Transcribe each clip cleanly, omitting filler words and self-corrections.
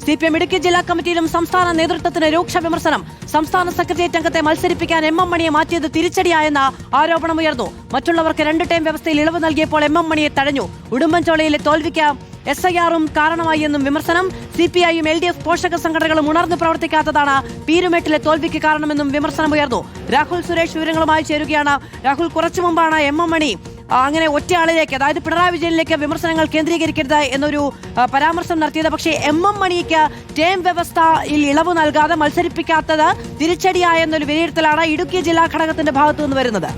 CPM Idukki ജില്ലാ കമ്മിറ്റിയിലും സംസ്ഥാന നേതൃത്വത്തിന് രൂക്ഷ വിമർശനം. സംസ്ഥാന സെക്രട്ടേറിയറ്റ് അംഗത്തെ മത്സരിപ്പിക്കാൻ MM മണിയെ മാറ്റിയത് തിരിച്ചടിയായെന്ന ആരോപണമുയർന്നു. മറ്റുള്ളവർക്ക് 2 ടൈം വ്യവസ്ഥയിൽ ഇളവ് നൽകിയപ്പോൾ MM മണിയെ തഴഞ്ഞു. ഉടുമ്പൻചോലയിലെ തോൽവിക്ക് SIR-ഉം കാരണമായി എന്നും വിമർശനം. CPI-യും LDF പോഷക സംഘടനകളും ഉണർന്നു പ്രവർത്തിക്കാത്തതാണ് പീരുമേട്ടിലെ തോൽവിക്ക് കാരണമെന്നും വിമർശനമുയർന്നു. രാഹുൽ സുരേഷ് വിവരങ്ങളുമായി ചേരുകയാണ്. രാഹുൽ, കുറച്ചു മുമ്പാണ് MM മണി അങ്ങനെ ഒറ്റയാളിലേക്ക്, അതായത് പിണറായി വിജയനിലേക്ക് വിമർശനങ്ങൾ കേന്ദ്രീകരിക്കരുത് എന്നൊരു പരാമർശം നടത്തിയത്. പക്ഷേ MM മണിക്ക് ടേം വ്യവസ്ഥയിൽ ഇളവ് നൽകാതെ മത്സരിപ്പിക്കാത്തത് തിരിച്ചടിയായെന്നൊരു വിലയിരുത്തലാണ് ഇടുക്കി ജില്ലാ ഘടകത്തിന്റെ ഭാഗത്തു നിന്ന് വരുന്നത്.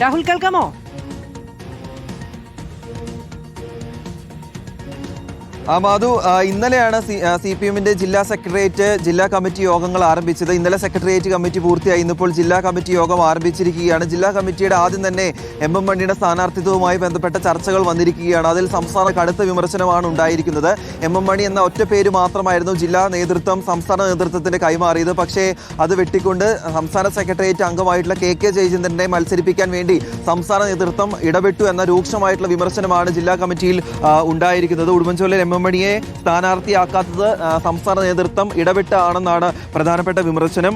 രാഹുൽ, കേൾക്കാമോ? മാധു, ഇന്നലെയാണ് CPM-ന്റെ ജില്ലാ സെക്രട്ടേറിയറ്റ് ജില്ലാ കമ്മിറ്റി യോഗങ്ങൾ ആരംഭിച്ചത്. ഇന്നലെ സെക്രട്ടേറിയറ്റ് കമ്മിറ്റി പൂർത്തിയായി. ഇന്നിപ്പോൾ ജില്ലാ കമ്മിറ്റി യോഗം ആരംഭിച്ചിരിക്കുകയാണ്. ജില്ലാ കമ്മിറ്റിയുടെ ആദ്യം തന്നെ MM മണിയുടെ സ്ഥാനാർത്ഥിത്വവുമായി ബന്ധപ്പെട്ട ചർച്ചകൾ വന്നിരിക്കുകയാണ്. അതിൽ സംസ്ഥാന കടുത്ത വിമർശനമാണ് ഉണ്ടായിരിക്കുന്നത്. MM മണി എന്ന ഒറ്റ പേര് മാത്രമായിരുന്നു ജില്ലാ നേതൃത്വം സംസ്ഥാന നേതൃത്വത്തിന് കൈമാറിയത്. പക്ഷേ അത് വെട്ടിക്കൊണ്ട് സംസ്ഥാന സെക്രട്ടേറിയറ്റ് അംഗമായിട്ടുള്ള KK ജയചന്ദ്രനെ മത്സരിപ്പിക്കാൻ വേണ്ടി സംസ്ഥാന നേതൃത്വം ഇടപെട്ടു എന്ന രൂക്ഷമായിട്ടുള്ള വിമർശനമാണ് ജില്ലാ കമ്മിറ്റിയിൽ ഉണ്ടായിരിക്കുന്നത്. ഉടുമ്പൻചോലയിൽ MM മണിയെ സ്ഥാനാർത്ഥിയാക്കാത്തത് സംസ്ഥാന നേതൃത്വം ഇടപെട്ടാണെന്നാണ് പ്രധാനപ്പെട്ട വിമർശനം.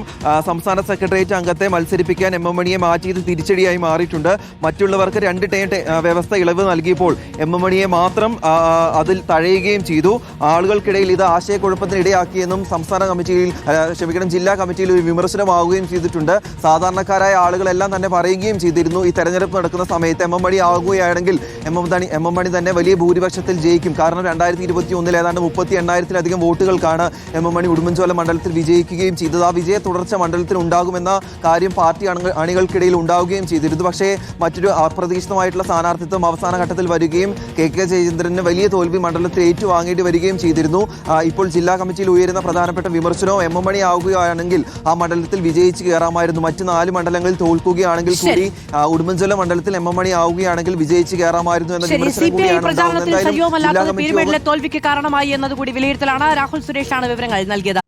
സംസ്ഥാന സെക്രട്ടേറിയറ്റ് അംഗത്തെ മത്സരിപ്പിക്കാൻ MM മണിയെ മാറ്റിയത് തിരിച്ചടിയായി മാറിയിട്ടുണ്ട്. മറ്റുള്ളവർക്ക് 2 ടൈം വ്യവസ്ഥ ഇളവ് നൽകിയപ്പോൾ MM മണിയെ മാത്രം അതിൽ തഴയുകയും ചെയ്തു. ആളുകൾക്കിടയിൽ ഇത് ആശയക്കുഴപ്പത്തിന് ഇടയാക്കിയെന്നും ജില്ലാ കമ്മിറ്റിയിൽ ഒരു വിമർശനമാവുകയും ചെയ്തിട്ടുണ്ട്. സാധാരണക്കാരായ ആളുകളെല്ലാം തന്നെ പറയുകയും ചെയ്തിരുന്നു, ഈ തെരഞ്ഞെടുപ്പ് നടക്കുന്ന സമയത്ത് MM മണി ആവുകയാണെങ്കിൽ MM മണി തന്നെ വലിയ ഭൂരിപക്ഷത്തിൽ ജയിക്കും. കാരണം 2021 ഏതാണ്ട് 38,000-ലധികം വോട്ടുകൾക്കാണ് MM മണി ഉടുമ്പൻചോല മണ്ഡലത്തിൽ വിജയിക്കുകയും ചെയ്തത്. ആ വിജയ തുടർച്ച മണ്ഡലത്തിൽ ഉണ്ടാകുമെന്ന കാര്യം പാർട്ടി അണികൾക്കിടയിൽ ഉണ്ടാവുകയും ചെയ്തിരുന്നു. പക്ഷേ മറ്റൊരു അപ്രതീക്ഷിതമായിട്ടുള്ള സ്ഥാനാർത്ഥിത്വം അവസാന ഘട്ടത്തിൽ വരികയും KK ജയചന്ദ്രന് വലിയ തോൽവി മണ്ഡലത്തിൽ ഏറ്റുവാങ്ങേണ്ടി വരികയും ചെയ്തിരുന്നു. ഇപ്പോൾ ജില്ലാ കമ്മിറ്റിയിൽ ഉയരുന്ന പ്രധാനപ്പെട്ട വിമർശനവും MM മണി ആവുകയാണെങ്കിൽ ആ മണ്ഡലത്തിൽ വിജയിച്ച് കയറാമായിരുന്നു. മറ്റ് 4 മണ്ഡലങ്ങളിൽ തോൽക്കുകയാണെങ്കിൽ കൂടി ഉടുമ്പൻചോല മണ്ഡലത്തിൽ MM മണി ആവുകയാണെങ്കിൽ വിജയിച്ച് കയറാമായിരുന്നു എന്ന വിമർശനം കൂടിയാണ്. തോൽവിക്ക് കാരണമായി എന്നതുകൂടി വിലയിരുത്തലാണ്. രാഹുൽ സുരേഷാണ് വിവരങ്ങൾ നൽകിയത്.